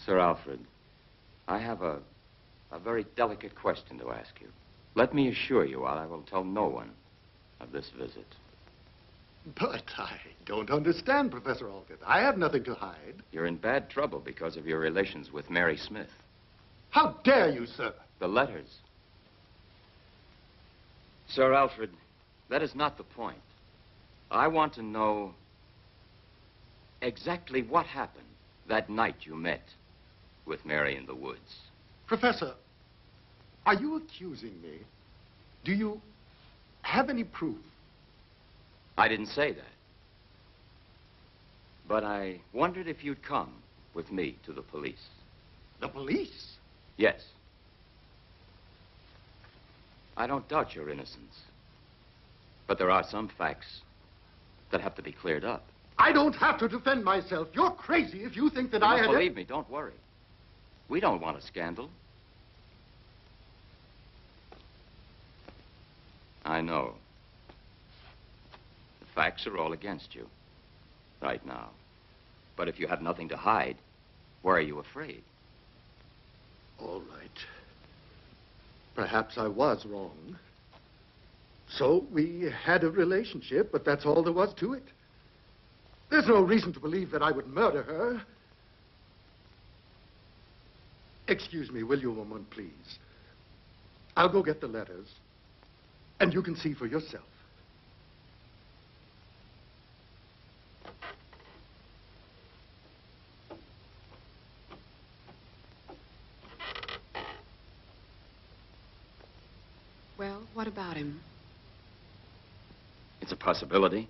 Sir Alfred, I have a very delicate question to ask you. Let me assure you, I will tell no one of this visit. But I don't understand, Professor Alfred. I have nothing to hide. You're in bad trouble because of your relations with Mary Smith. How dare you, sir? The letters. Sir Alfred, that is not the point. I want to know exactly what happened that night you met with Mary in the woods. Professor, are you accusing me? Do you have any proof? I didn't say that. But I wondered if you'd come with me to the police. The police? Yes. I don't doubt your innocence. But there are some facts that have to be cleared up. I don't have to defend myself. You're crazy if you think that I had... Believe me, don't worry. We don't want a scandal. I know. The facts are all against you right now. But if you have nothing to hide, why are you afraid? All right. Perhaps I was wrong. So we had a relationship, but that's all there was to it. There's no reason to believe that I would murder her. Excuse me, will you a moment, please? I'll go get the letters, and you can see for yourself. What about him? It's a possibility.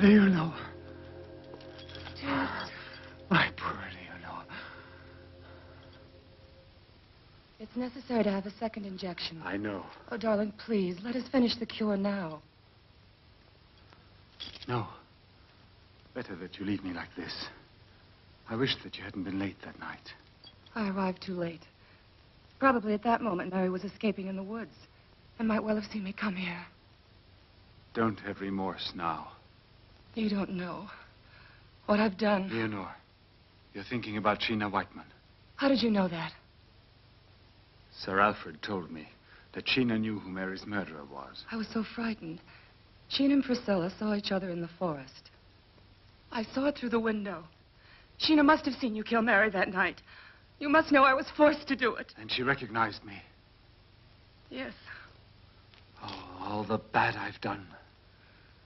Leonore. My poor Leonore. It's necessary to have a second injection. I know. Oh, darling, please, let us finish the cure now. No. Better that you leave me like this. I wish that you hadn't been late that night. I arrived too late. Probably at that moment, Mary was escaping in the woods and might well have seen me come here. Don't have remorse now. You don't know what I've done. Leonore, you're thinking about Sheena Whiteman. How did you know that? Sir Alfred told me that Sheena knew who Mary's murderer was. I was so frightened. She and Priscilla saw each other in the forest. I saw it through the window. Sheena must have seen you kill Mary that night. You must know I was forced to do it. And she recognized me. Yes. Oh, all the bad I've done.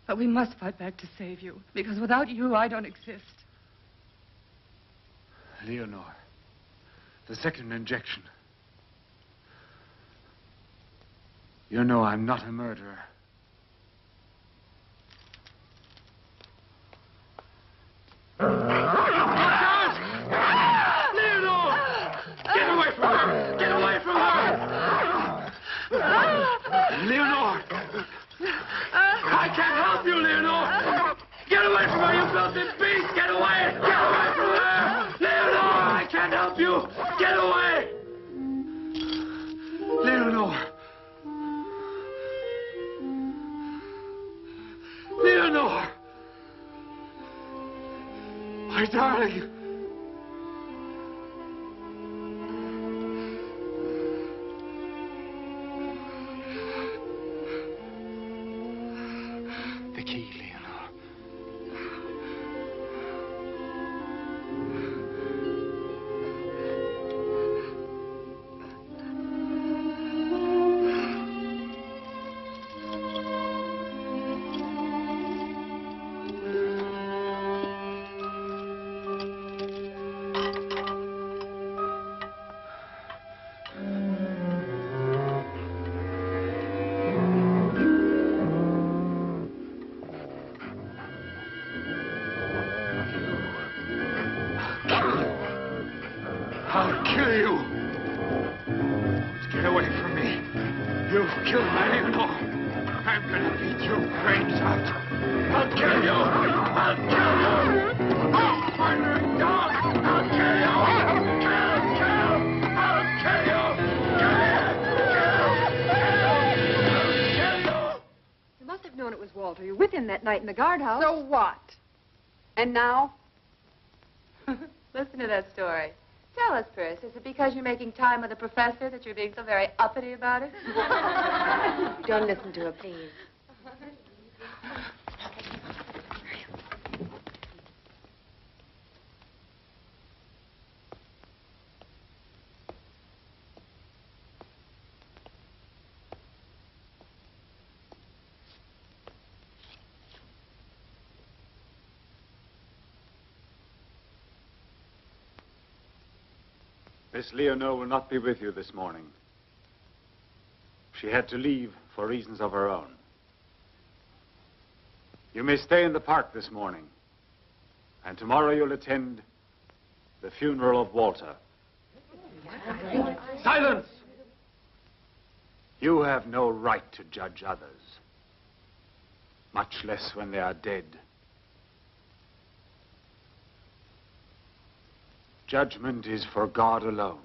But we must fight back to save you, because without you, I don't exist. Leonore, the second injection. You know I'm not a murderer. Leonore! Get away from her! Get away from her! Leonore! I can't help you, Leonore! Get away from her, you filthy beast! Get away! Get away from her! Leonore! I can't help you! Get away! Leonore! Leonore! My darling! The key, Leonore. I'll kill you! Get away from me! You've killed my Leonore! I'm gonna beat your brains out! I'll kill you! I'll kill you! Oh, murdering dog! I'll kill you! Kill! I'll kill you! You must have known it was Walter. You were with him that night in the guardhouse. So what? And now? Listen to that story. Tell us, Percy, is it because you're making time with the professor that you're being so very uppity about it? Don't listen to her, please. Miss Leonore will not be with you this morning. She had to leave for reasons of her own. You may stay in the park this morning, and tomorrow you'll attend the funeral of Walter. Silence! You have no right to judge others, much less when they are dead. Judgment is for God alone.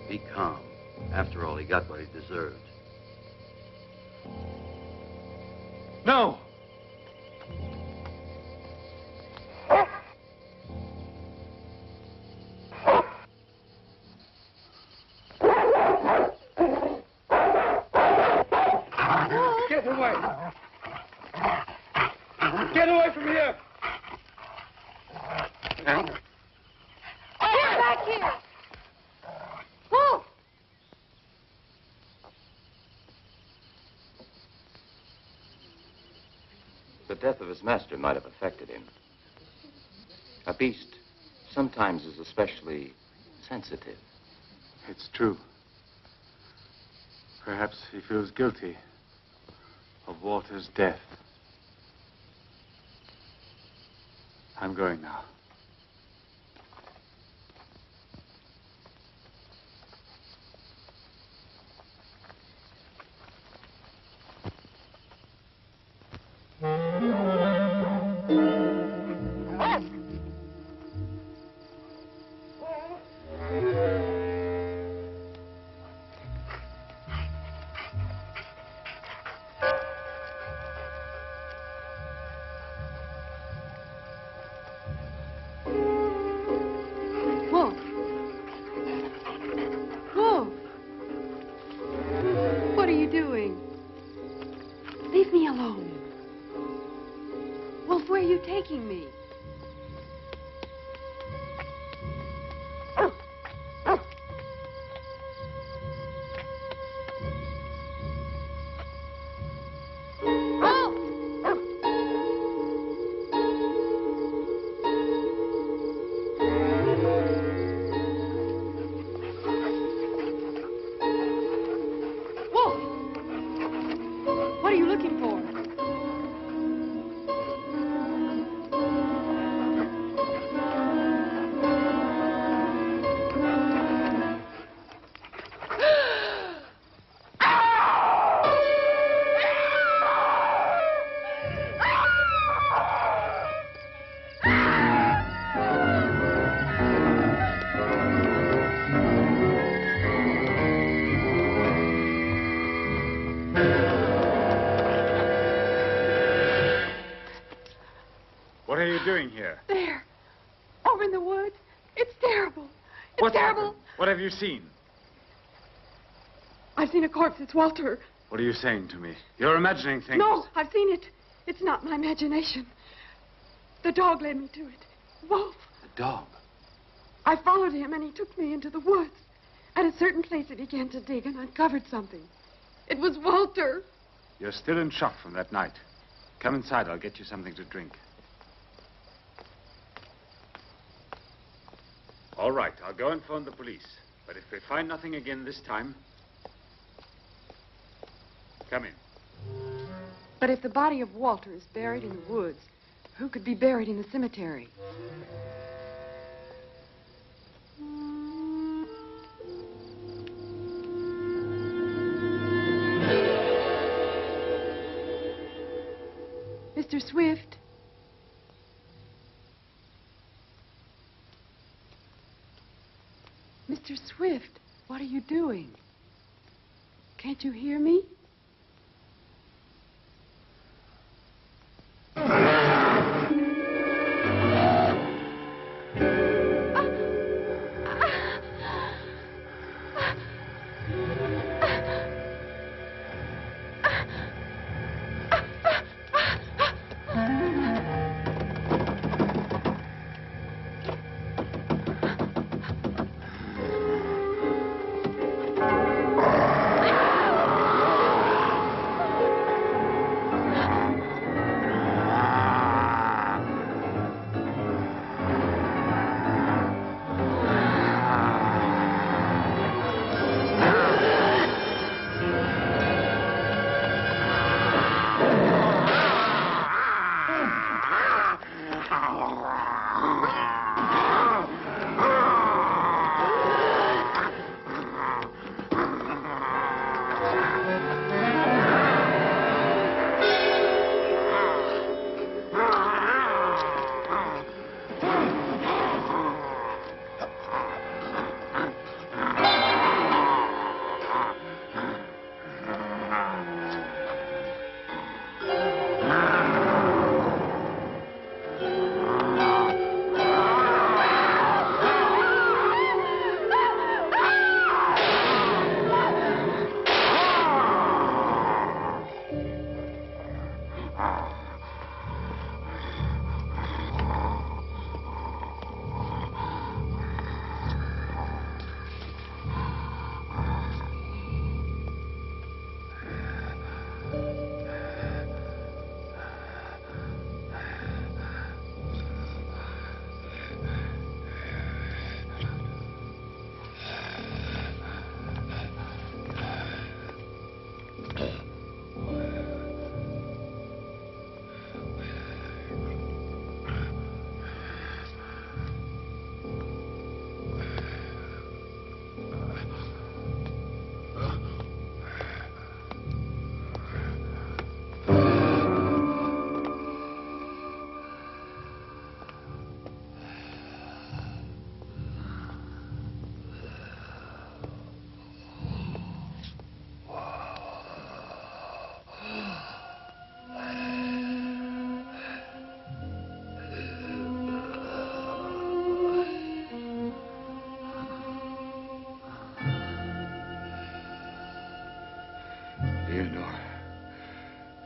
Be calm. After all, he got what he deserved. No! Get away! Get away from here! Get back here! Move! The death of his master might have affected him. A beast sometimes is especially sensitive. It's true. Perhaps he feels guilty of Walter's death. I'm going now. alone. Wolf, where are you taking me? What are you looking for? What are you doing here? There. Over in the woods. It's terrible. It's What's terrible. happened? What have you seen? I've seen a corpse. It's Walter. What are you saying to me? You're imagining things. No, I've seen it. It's not my imagination. The dog led me to it. Wolf. The dog? I followed him, and he took me into the woods. At a certain place, he began to dig and uncovered something. It was Walter. You're still in shock from that night. Come inside. I'll get you something to drink. All right, I'll go and phone the police. But if we find nothing again this time, come in. But if the body of Walter is buried in the woods, who could be buried in the cemetery? Mr. Swift? Mr. Swift, what are you doing? Can't you hear me?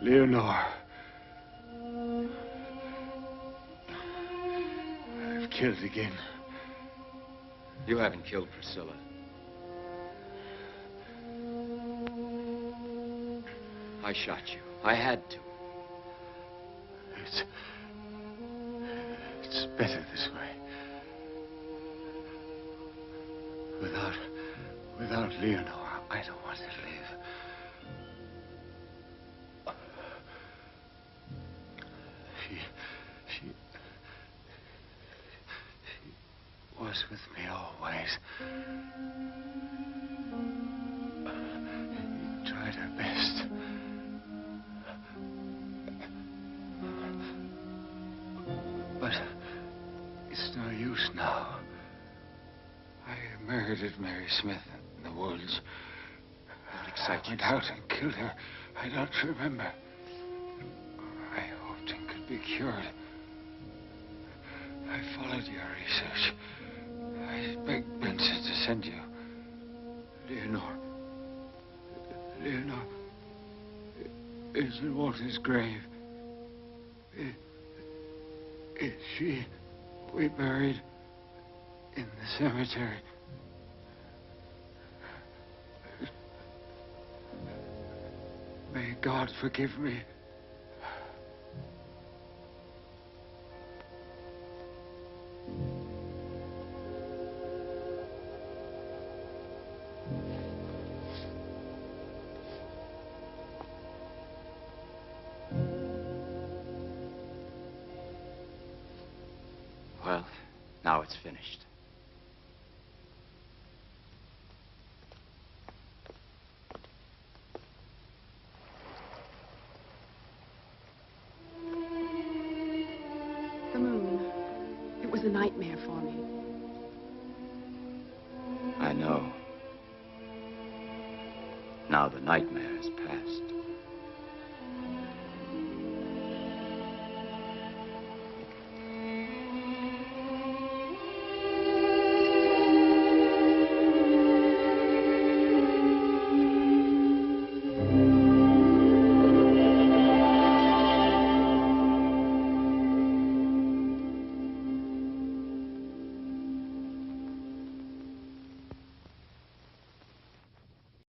Leonore. I've killed again. You haven't killed Priscilla. I shot you. I had to. It's better this way. Without Leonore, I don't want to live. She was with me always. She tried her best. But it's no use now. I murdered Mary Smith in the woods. I went out and killed her. I don't remember. I hoped it could be cured. I followed your research. I begged Benson to send you. Leonore is in Walter's grave. Is she we buried in the cemetery? May God forgive me. Well, now it's finished. The moon. It was a nightmare for me. I know. Now the nightmare has passed.